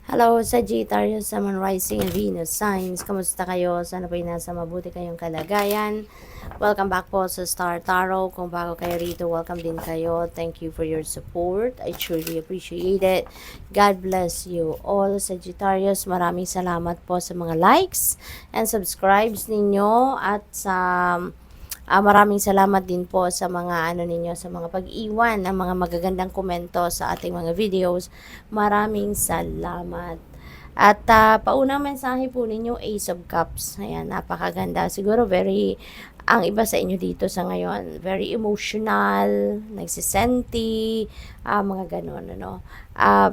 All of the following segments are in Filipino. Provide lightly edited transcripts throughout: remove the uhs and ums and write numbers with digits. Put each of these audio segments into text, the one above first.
Hello, Sagittarius, Sun, Rising, and Venus signs. Kamusta kayo? Sana po'y nasa mabuti kayong kalagayan. Welcome back po sa Star Tarot. Kung bago kayo rito, welcome din kayo. Thank you for your support. I truly appreciate it. God bless you all, Sagittarius. Maraming salamat po sa mga likes and subscribes ninyo at sa maraming salamat din po sa mga ninyo, sa mga pag-iwan ng mga magagandang komento sa ating mga videos. Maraming salamat. At paunang mensahe po ninyo, Ace of Cups. Ayan, napakaganda. Siguro ang iba sa inyo dito sa ngayon, very emotional, nagsisenti, mga ganon, ano.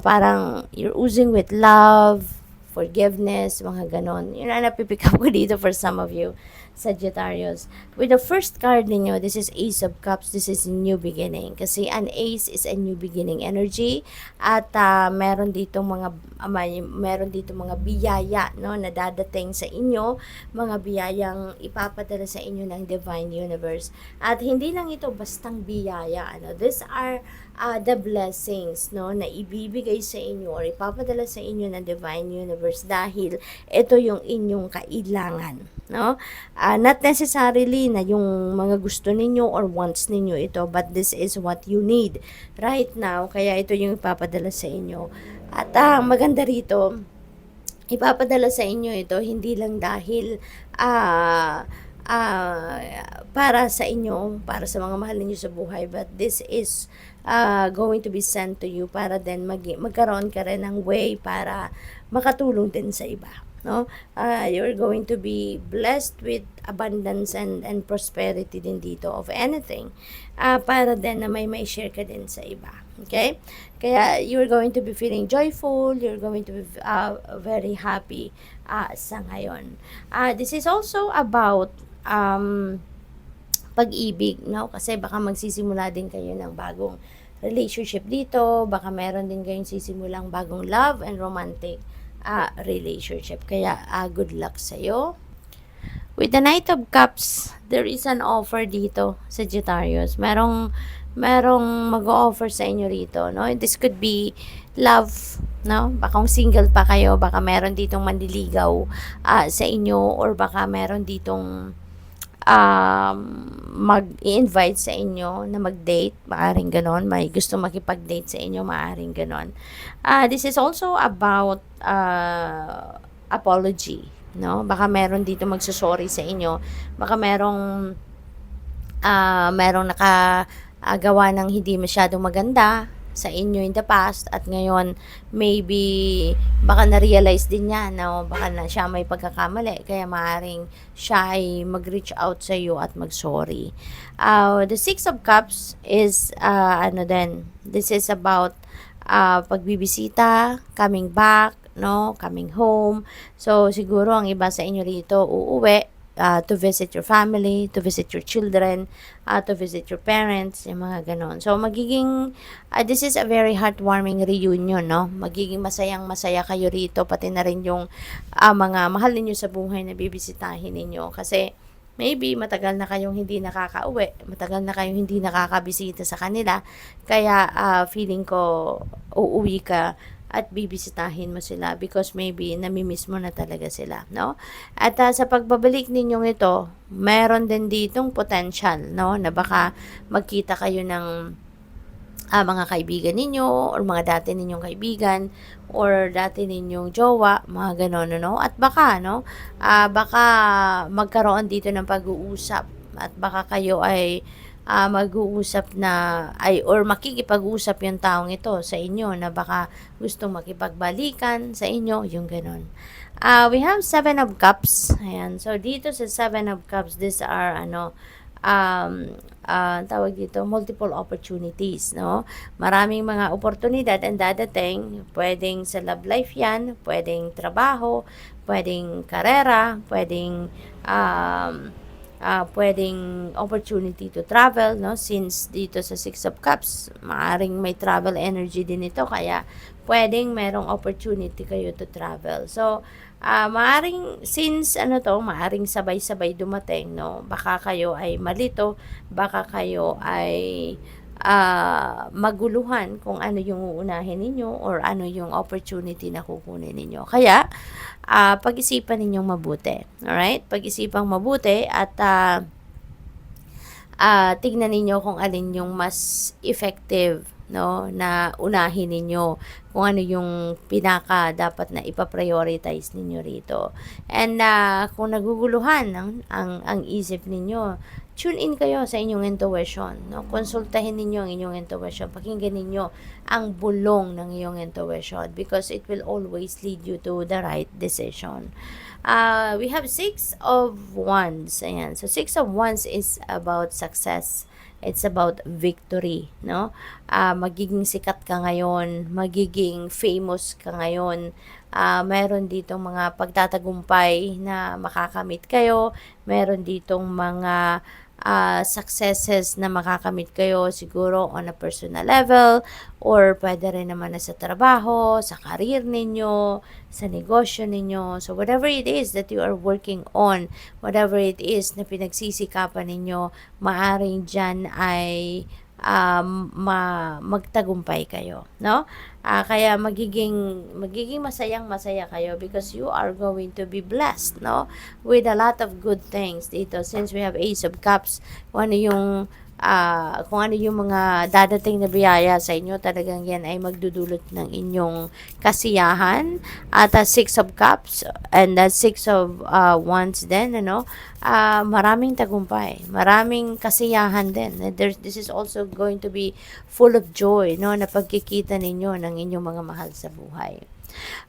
Parang you're oozing with love, forgiveness, mga ganon. Yun ang napipick up ko dito for some of you, Sagittarius. With the first card ninyo, this is Ace of Cups. This is new beginning. Kasi an ace is a new beginning energy. At meron dito mga biyaya, no, na dadating sa inyo, mga biyayang ipapadala sa inyo ng Divine Universe. At hindi lang ito bastang biyaya, ano. These are the blessings, no, na ibibigay sa inyo or ipapadala sa inyo ng Divine Universe dahil ito yung inyong kailangan, no. Not necessarily na yung mga gusto ninyo or wants ninyo ito, but this is what you need right now, kaya ito yung ipapadala sa inyo. At maganda rito, ipapadala sa inyo ito hindi lang dahil para sa inyo, para sa mga mahal ninyo sa buhay, but this is going to be sent to you para din magkaroon ka rin ng way para makatulong din sa iba, no. You're going to be blessed with abundance and prosperity din dito of anything, para din na may share ka din sa iba, okay. Kaya you're going to be feeling joyful, you're going to be very happy sa ngayon. This is also about pag-ibig, no, kasi baka magsisimula din kayo ng bagong relationship dito, baka meron din kayong sisimulang bagong love and romantic relationship. Kaya good luck sa'yo. With the Knight of Cups, there is an offer dito, Sagittarius. Merong mag-o-offer sa inyo rito, no? This could be love, no? Baka kung single pa kayo, baka meron ditong mandiligaw sa inyo, or baka meron ditong mag-i-invite sa inyo na mag-date, maaring ganon. May gusto makipag-date sa inyo, maaring ganon. This is also about apology, no? Baka meron dito magsusorry sa inyo, baka merong nakagawa ng hindi masyadong maganda sa inyo in the past, at ngayon maybe baka na-realize din niya na baka na siya may pagkakamali, kaya maaaring siya ay mag-reach out sa iyo at mag-sorry. The Six of Cups is this is about pagbibisita, coming back, no, coming home. So siguro ang iba sa inyo rito uuwi to visit your family, to visit your children, to visit your parents, yung mga ganon. So, this is a very heartwarming reunion, no? Magiging masayang-masaya kayo rito, pati na rin yung mga mahal ninyo sa buhay na bibisitahin ninyo. Kasi, maybe matagal na kayong hindi nakakauwi, matagal na kayong hindi nakakabisita sa kanila, kaya feeling ko uuwi ka at bibisitahin mo sila because maybe namimiss mo na talaga sila, no? At sa pagbabalik ninyong ito, meron din ditong potential, no, na baka magkita kayo ng mga kaibigan ninyo or mga dati ninyong kaibigan or dati ninyong jowa, mga ganon, no? At baka, no, baka magkaroon dito ng pag-uusap at baka kayo ay mag-uusap na or makikipag-usap yung taong ito sa inyo na baka gustong makipagbalikan sa inyo, yung ganon. We have Seven of Cups. Ayan. So, dito sa Seven of Cups, these are, tawag dito, multiple opportunities, no? Maraming mga oportunidad ang dadating. Pwedeng sa love life yan, pwedeng trabaho, pwedeng karera, pwedeng opportunity to travel, no? Since dito sa Six of Cups, maaring may travel energy din ito, kaya pwedeng merong opportunity kayo to travel. So, maaring maaring sabay-sabay dumating, no? Baka kayo ay malito, baka kayo ay maguluhan kung ano yung uunahin ninyo or ano yung opportunity na kukunin ninyo. Kaya, pag-isipan ninyong mabuti. Alright? Pag-isipang mabuti at tignan ninyo kung alin yung mas effective, no, na unahin ninyo, kung ano yung pinaka dapat na ipa-prioritize ninyo rito. And kung naguguluhan ang isip ninyo, tune in kayo sa inyong intuition, no? Konsultahin ninyo ang inyong intuition. Pakinggan ninyo ang bulong ng iyong intuition because it will always lead you to the right decision. We have Six of Wands. Ayan. So, Six of Wands is about success. It's about victory, no? Magiging sikat ka ngayon, magiging famous ka ngayon. Meron ditong mga pagtatagumpay na makakamit kayo. Meron ditong mga successes na makakamit kayo siguro on a personal level or pwede rin naman na sa trabaho, sa career ninyo, sa negosyo ninyo. So whatever it is that you are working on, whatever it is na pinagsisikapan ninyo, maaring dyan ay magtagumpay kayo, no? Kaya magiging masayang-masaya kayo because you are going to be blessed, no? With a lot of good things dito. Since we have Ace of Cups, kung ano yung mga dadating na biyaya sa inyo, talagang yan ay magdudulot ng inyong kasiyahan. At Six of Cups and Six of Wands din, ano, maraming tagumpay, maraming kasiyahan din. This is also going to be full of joy, no, na pagkikita ninyo ng inyong mga mahal sa buhay.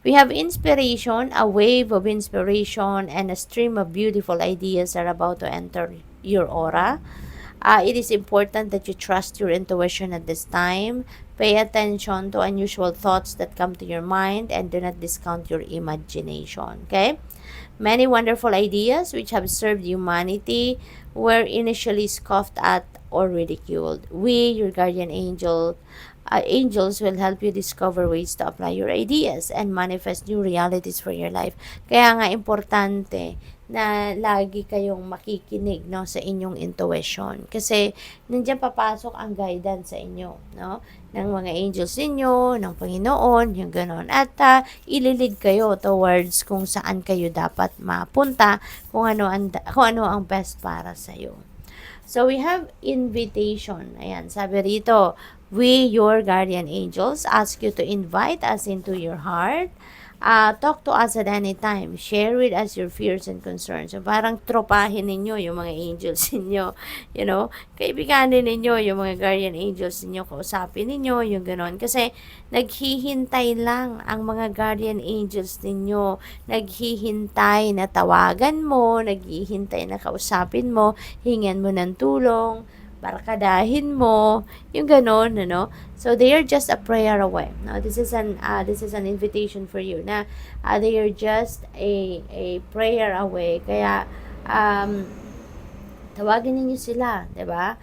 We have inspiration, a wave of inspiration and a stream of beautiful ideas are about to enter your aura. It is important that you trust your intuition at this time. Pay attention to unusual thoughts that come to your mind and do not discount your imagination. Okay? Many wonderful ideas which have served humanity were initially scoffed at or ridiculed. We, your guardian angels will help you discover ways to apply your ideas and manifest new realities for your life. Kaya nga importante na lagi kayong makikinig, no, sa inyong intuition kasi nandiyan papasok ang guidance sa inyo, no, ng mga angels ninyo, ng Panginoon, yung ganon, at ililid kayo towards kung saan kayo dapat mapunta, kung ano ang best para sa iyo. So we have invitation. Ayan, sabi rito, we, your guardian angels, ask you to invite us into your heart. Talk to us at any time. Share with us your fears and concerns. So, parang tropahin ninyo yung mga angels ninyo. You know, kaibiganin ninyo yung mga guardian angels ninyo. Kausapin ninyo yung ganon. Kasi, naghihintay lang ang mga guardian angels ninyo. Naghihintay na tawagan mo. Naghihintay na kausapin mo. Hingan mo ng tulong. Barkadahin mo, yung ganon, ano. So they are just a prayer away. Now this is an invitation for you na they are just a prayer away. Kaya tawagin niyo sila, 'di ba?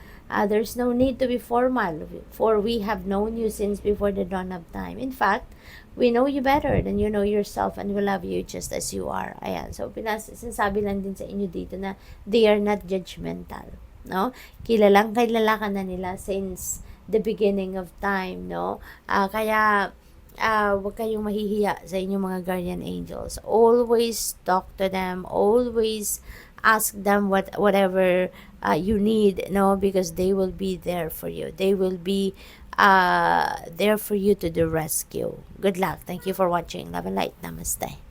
There's no need to be formal, for we have known you since before the dawn of time. In fact, we know you better than you know yourself and we love you just as you are. Ayan. So, sinasabi lang din sa inyo dito na they are not judgmental, no? Kilala ka na nila since the beginning of time, no? Kaya huwag kayong mahihiya sa inyong mga guardian angels. Always talk to them, always ask them whatever you need, no, because they will be there for you. They will be there for you to the rescue. Good luck. Thank you for watching. Love and light. Namaste.